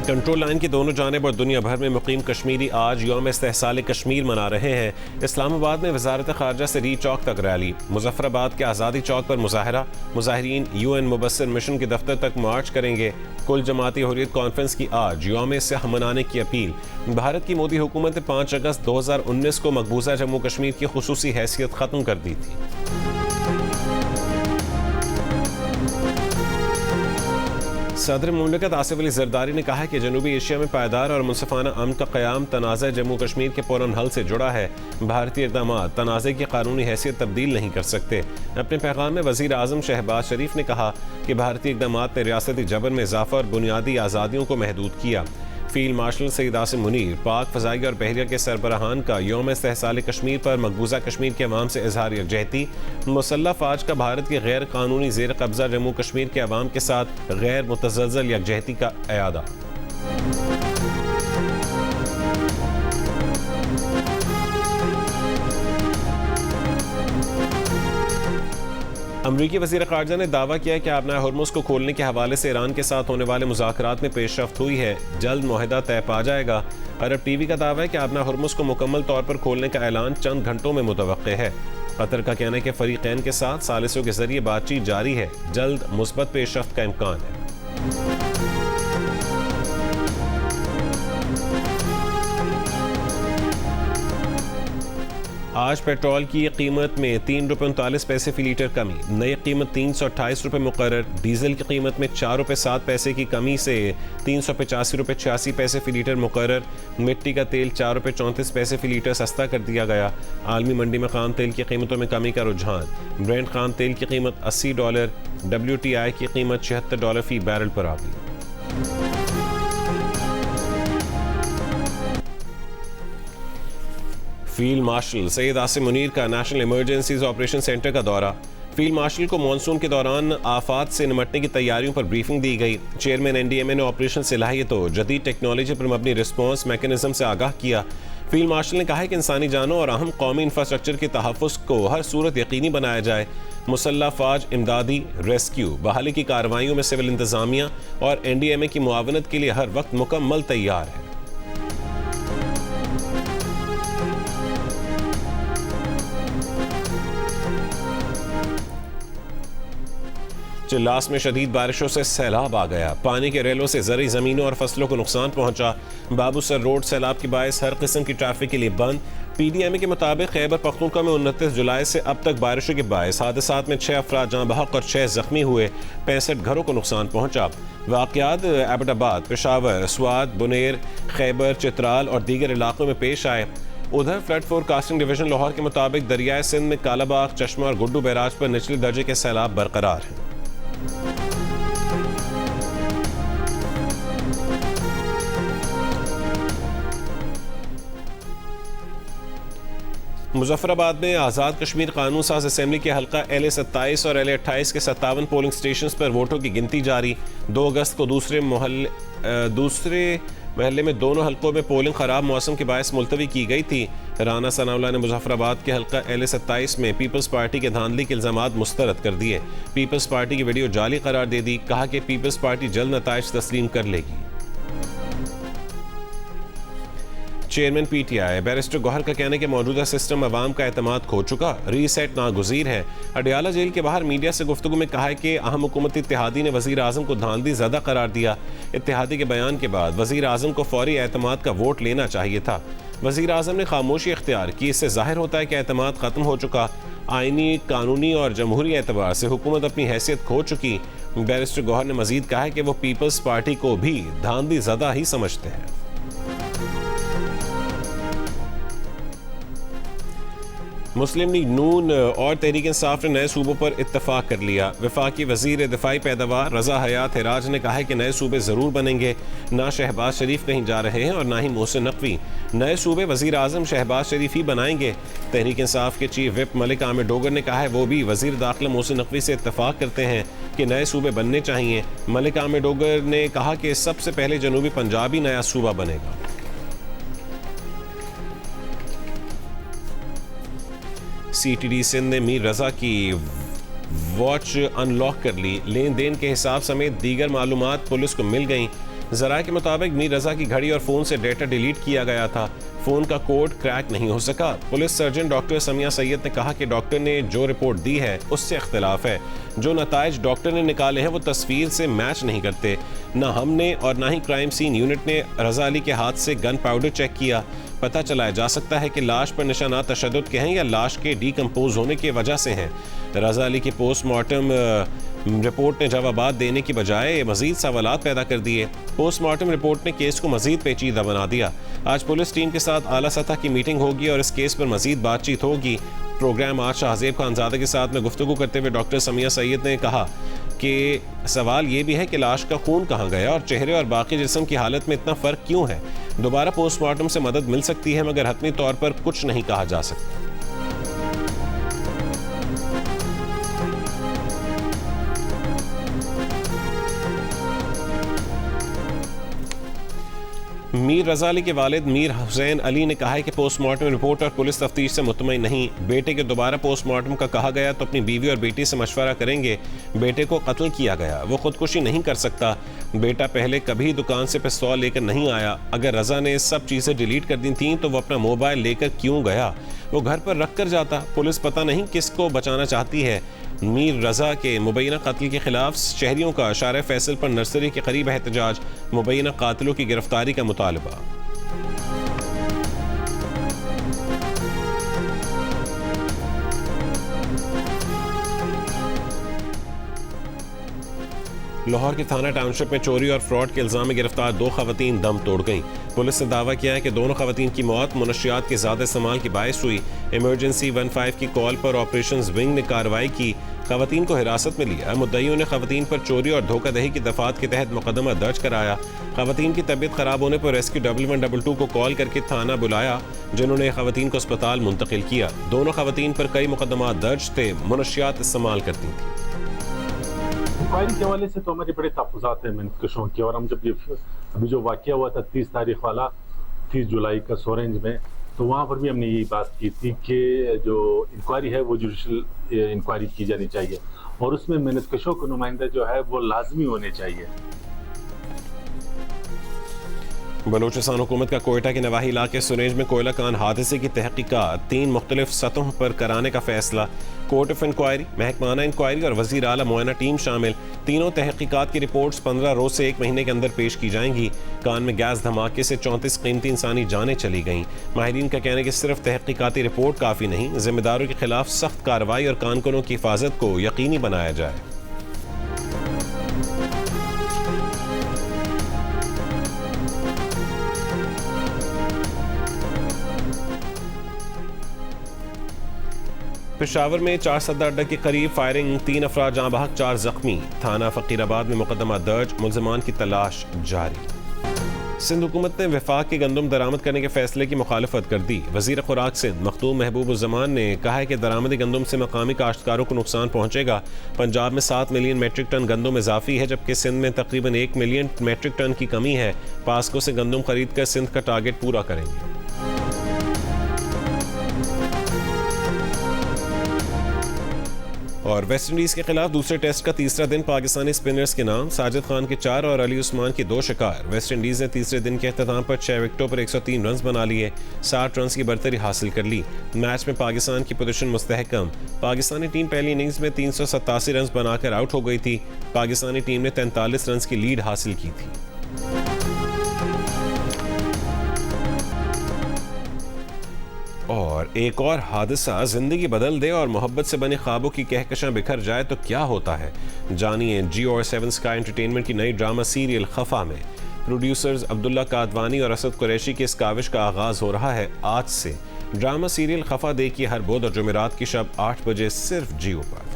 Control line की दोनों जानिब और दुनिया भर में मुकीम कश्मीरी आज यौम इस्तेहसाल कश्मीर मना रहे हैं। इस्लामाबाद में वजारत खारजा से री चौक तक रैली, मुजफ्फराबाद के आज़ादी चौक पर मुजाहरा, मुजाहिरीन UN मुबस्सिर मिशन के दफ्तर तक मार्च करेंगे। कुल जमाती हुर्रियत कॉन्फ्रेंस की आज यौम इस्तेह मनाने की अपील। भारत की मोदी हुकूमत ने 5 अगस्त 2019 को मकबूजा जम्मू कश्मीर की खुसूसी हैसियत ख़त्म कर दी थी। सदर मुमलिकत आसिफ अली जरदारी ने कहा है कि जनूबी एशिया में पायदार और मुनसिफाना अमन का क़याम तनाज़ा जम्मू कश्मीर के पुरअमन हल से जुड़ा है। भारतीय इक़दाम तनाज़े की कानूनी हैसियत तब्दील नहीं कर सकते। अपने पैगाम में वज़ीर आज़म शहबाज शरीफ ने कहा कि भारतीय इक़दाम ने रियासती जबर में इजाफ़ा और बुनियादी आज़ादियों को महदूद किया। फील्ड मार्शल सईद आसिम मुनीर, पाक फ़ज़ाइया और बहरिया के सरबराहान का यौम इस्तेहसाल कश्मीर पर मकबूजा कश्मीर के अवाम से इज़हार यकजहती। मुसल्लह फ़ौज का भारत के गैर कानूनी ज़ेर कब्ज़ा जम्मू कश्मीर के अवाम के साथ गैर मुतज़लज़ल यकजहती का एआदा। अमरीकी वज़ीर ख़ारजा ने दावा किया कि आबनाए हुर्मुज़ को खोलने के हवाले से ईरान के साथ होने वाले मुज़ाकरात में पेशरफ्त हुई है, जल्द मुआहिदा तय पा जाएगा। अरब TV का दावा है कि आबनाए हुर्मुज़ को मुकम्मल तौर पर खोलने का ऐलान चंद घंटों में मुतवक्के है। कतर का कहना है कि फ़रीक़ैन के साथ सालिसों के जरिए बातचीत जारी है, जल्द मुस्बत पेशरफ्त का इम्कान है। आज पेट्रोल की कीमत में 3 रुपये 39 पैसे फ़ी लीटर कमी, नई कीमत 328 रुपये मुकर्रर। डीजल की कीमत में 4 रुपये 7 पैसे की कमी से 385 रुपये 86 पैसे फ़ी लीटर मुकर्रर। मिट्टी का तेल 4 रुपये 34 पैसे फ़ी लीटर सस्ता कर दिया गया। आलमी मंडी में खाम तेल की कीमतों में कमी का रुझान, ब्रेंट खाम तेल की कीमत $80, WTI की कीमत $76 फ़ी बैरल पर आ गई। फील्ड मार्शल सईद आसिम मुनीर का नेशनल इमरजेंसीज ऑपरेशन सेंटर का दौरा। फील्ड मार्शल को मानसून के दौरान आफात से निमटने की तैयारियों पर ब्रीफिंग दी गई। चेयरमैन NDMA ने ऑपरेशन सलाहियत और जदीद टेक्नोलॉजी पर मबनी रिस्पॉन्स मैकेनिज्म से आगाह किया। फील्ड मार्शल ने कहा है कि इंसानी जानों और अहम कौमी इंफ्रास्ट्रक्चर के तहफ़्फ़ुज़ को हर सूरत यकीनी बनाया जाए। मुसल्लह फ़ौज, इमदादी, रेस्क्यू, बहाली की कार्रवाइयों में सिविल इंतज़ामिया और NDMA की मुआवनत के लिए हर वक्त मुकम्मल तैयार है। चिल्लास में शदीद बारिशों से सैलाब आ गया। पानी के रेलों से ज़रई ज़मीनों और फसलों को नुकसान पहुंचा। बाबूसर रोड सैलाब के बायस हर किस्म की ट्रैफिक के लिए बंद। PDMA के मुताबिक खैबर पख्तूनख्वा में 29 जुलाई से अब तक बारिशों के बायस हादसात में 6 अफराद जाँ बहक और 6 जख्मी हुए। 65 घरों को नुकसान पहुंचा। वाक़यात एबटाबाद, पेशावर, स्वात, बुनेर, खैबर, चित्राल और दीगर इलाकों में पेश आए। उधर फ्लड फोरकास्टिंग डिवीजन लाहौर के मुताबिक दरियाए सिंध में कालाबाग, चश्मा और गुड्डू बैराज पर निचले दर्जे के सैलाब बरकरार हैं। मुजफ्फराबाद में आज़ाद कश्मीर कानून साज असेंबली के हल्का LA 27 और LA 28 के 57 पोलिंग स्टेशन पर वोटों की गिनती जारी। 2 अगस्त को दूसरे महल्ले में दोनों हल्कों में पोलिंग खराब मौसम के बायस मुलतवी की गई थी। राना सनाउल्लाह ने मुजफ्फराबाद के हल्का LA 27 में पीपल्स पार्टी के धांधली के इल्ज़ामात मुस्तरद कर दिए। पीपल्स पार्टी की वीडियो जाली करार दे दी। कहा कि पीपल्स पार्टी जल्द नताइज तस्लीम कर लेगी। चेयरमैन PTI बैरिस्टर गौहर का कहना है कि मौजूदा सिस्टम अवाम का एतमाद खो चुका, रीसेट नागुज़ीर है। अडियाला जेल के बाहर मीडिया से गुफ्तगू में कहा है कि अहम हुकूमती इत्तेहादी ने वज़ीर आज़म को धांधली ज़दा करार दिया। इत्तेहादी के बयान के बाद वज़ीर आज़म को फौरी एतमाद का वोट लेना चाहिए था। वज़ीर आज़म ने खामोशी इख्तियार की। इससे जाहिर होता है कि एतमाद ख़त्म हो चुका। आइनी, कानूनी और जमहूरी एतबार से हुकूमत अपनी हैसियत खो चुकी। बैरिस्टर गौहर ने मज़ीद कहा है कि वो पीपल्स पार्टी को भी धांधली ज़दा ही समझते हैं। मुस्लिम लीग नून और तहरीक इंसाफ ने नए सूबों पर इत्तफाक कर लिया। वफाकी वज़ीर दिफाई पैदावार रज़ा हयात हिराज ने कहा है कि नए सूबे ज़रूर बनेंगे। ना शहबाज शरीफ कहीं जा रहे हैं और ना ही मोहसिन नकवी। नए सूबे वज़ीर आज़म शहबाज शरीफ ही बनाएंगे। तहरीक इंसाफ के चीफ विप मलिक आमिर डोगर ने कहा है वो भी वज़ीर दाखिला मोहसिन नकवी से इत्तफाक करते हैं कि नए सूबे बनने चाहिए। मलिक आमिर डोगर ने कहा कि सबसे पहले जनूबी पंजाब ही नया सूबा बनेगा। CTD सिंध ने मीर रज़ा की वॉच अनलॉक कर ली। लेन देन के हिसाब समेत दीगर मालूमात पुलिस को मिल गई। जराये के मुताबिक मीर रजा की घड़ी और फोन से डेटा डिलीट किया गया था। फोन का कोड क्रैक नहीं हो सका। Police surgeon doctor Samiya Syed ने कहा कि डॉक्टर ने जो रिपोर्ट दी है उससे इख्तिलाफ है। जो नताइज डॉक्टर ने निकाले हैं वो तस्वीर से मैच नहीं करते। न हमने और न ही क्राइम सीन यूनिट ने रजा अली के हाथ से गन पाउडर चेक किया। पता चलाया जा सकता है कि लाश पर निशानात तशद्दुद के हैं या लाश के डीकम्पोज होने की वजह से हैं। रजा अली की पोस्टमार्टम रिपोर्ट ने जवाबात देने की बजाय मजीद सवालात पैदा कर दिए। पोस्टमार्टम रिपोर्ट ने केस को मजीद पेचीदा बना दिया। आज पुलिस टीम के साथ आला सतह की मीटिंग होगी और इस केस पर मजीद बातचीत होगी। प्रोग्राम आज शाहजेब खानजादा के साथ में गुफ्तगू करते हुए डॉक्टर समिया सैयद ने कहा कि सवाल ये भी है कि लाश का खून कहाँ गया और चेहरे और बाकी जिस्म की हालत में इतना फ़र्क क्यों है। दोबारा पोस्टमार्टम से मदद मिल सकती है मगर हतमी तौर पर कुछ नहीं कहा जा सकता। मीर रजा अली के वालिद मीर हुसैन अली ने कहा है कि पोस्टमार्टम रिपोर्ट और पुलिस तफ्तीश से मुतमईन नहीं। बेटे के दोबारा पोस्टमार्टम का कहा गया तो अपनी बीवी और बेटी से मशवरा करेंगे। बेटे को कत्ल किया गया, वो खुदकुशी नहीं कर सकता। बेटा पहले कभी दुकान से पिस्तौल लेकर नहीं आया। अगर रजा ने सब चीज़ें डिलीट कर दी थी तो वो अपना मोबाइल लेकर क्यों गया? वो घर पर रख कर जाता। पुलिस पता नहीं किसको बचाना चाहती है। मीर रजा के मुबैना कत्ल के खिलाफ शहरियों का शार फैसल पर नर्सरी के करीब एहतजाज। मुबैना कातिलों की गिरफ्तारी का मुतालबा। लाहौर के थाना टाउनशिप में चोरी और फ्रॉड के इल्जाम में गिरफ्तार 2 खवातीन दम तोड़ गईं। पुलिस ने दावा किया है कि दोनों खवातीन की मौत मुनशियात के ज़्यादा इस्तेमाल की बायस हुई। इमरजेंसी 15 की कॉल पर ऑपरेशंस विंग ने कार्रवाई की, खवातीन को हिरासत में लिया। मुद्दईयों ने खवातीन पर चोरी और धोखाधड़ी की दफात के तहत मुकदमा दर्ज कराया। खवातीन की तबीयत खराब होने पर रेस्क्यू 1122 को कॉल करके थाना बुलाया, जिन्होंने खवातीन को अस्पताल मुंतकिल किया। दोनों खवातीन पर कई मुकदमा दर्ज थे, मुनशियात इस्तेमाल करती थी। इंक्वायरी के हवाले से तो हमारे बड़े तहफ़्फ़ुज़ात हैं मुनक़िशों के, और हम जब ये अभी जो वाक़या हुआ था 30 तारीख वाला 30 जुलाई का सोरेंज में, तो वहाँ पर भी हमने यही बात की थी कि जो इंक्वायरी है वो जुडिशल इंक्वायरी की जानी चाहिए और उसमें मुनक़िशों को नुमाइंदा जो है वो लाजमी होने चाहिए। बलूचिस्तान हुकूमत का कोयटा के नवाही इलाके सुरेंज में कोयला कान हादसे की तहकीकात 3 मुख्तलिफ सतहों पर कराने का फैसला। कोर्ट ऑफ इंक्वायरी, महकमाना इंक्वायरी और वज़ीर आला मुआयना टीम शामिल। तीनों तहकीकात की रिपोर्ट्स 15 रोज से 1 महीने के अंदर पेश की जाएंगी। कान में गैस धमाके से 34 कीमती इंसानी जानें चली गईं। माहिरीन का कहना है कि सिर्फ तहकीकाती रिपोर्ट काफ़ी नहीं, जिम्मेदारों के खिलाफ सख्त कार्रवाई और कानूनों की हिफाजत को यकीनी बनाया जाए। पेशावर में 4 सदर अड्डा के करीब फायरिंग, 3 अफराद जहां बहक, 4 जख्मी। थाना फ़कीराबाद में मुकदमा दर्ज, मुल्ज़िमान की तलाश जारी। सिंध हुकूमत ने वफाक के गंदम दरामद करने के फैसले की मुखालफत कर दी। वज़ीर खुराक सिंध मखदूम महबूबुज़्ज़मान ने कहा है कि दरामदी गंदम से मकामी काश्तकारों को नुकसान पहुँचेगा। पंजाब में 7 मिलियन मेट्रिक टन गंदम इजाफी है, जबकि सिंध में तकरीबन 1 मिलियन मेट्रिक टन की कमी है। पास्को से गंदम खरीद कर सिंध का टारगेट पूरा करेंगे। और वेस्ट इंडीज़ के खिलाफ दूसरे टेस्ट का तीसरा दिन पाकिस्तानी स्पिनर्स के नाम। साजिद खान के 4 और अली उस्मान के 2 शिकार। वेस्ट इंडीज़ ने तीसरे दिन के अख्ताम पर 6 विकेटों पर 103 रन बना लिए, 60 रन की बरतरी हासिल कर ली। मैच में पाकिस्तान की पोजीशन मुस्तहकम। पाकिस्तानी टीम पहली इनिंग्स में 387 रन बनाकर आउट हो गई थी। पाकिस्तानी टीम ने 43 रन की लीड हासिल की थी। और एक और हादसा जिंदगी बदल दे और मोहब्बत से बने ख्वाबों की कहकशां बिखर जाए तो क्या होता है, जानिए जियो और 7 स्काई एंटरटेनमेंट की नई ड्रामा सीरियल खफा में। प्रोड्यूसर्स अब्दुल्ला कादवानी और असद कुरैशी की इस काविश का आगाज हो रहा है आज से। ड्रामा सीरियल खफा देखिए हर बुध और जुमेरात की शब 8 बजे सिर्फ जियो पर।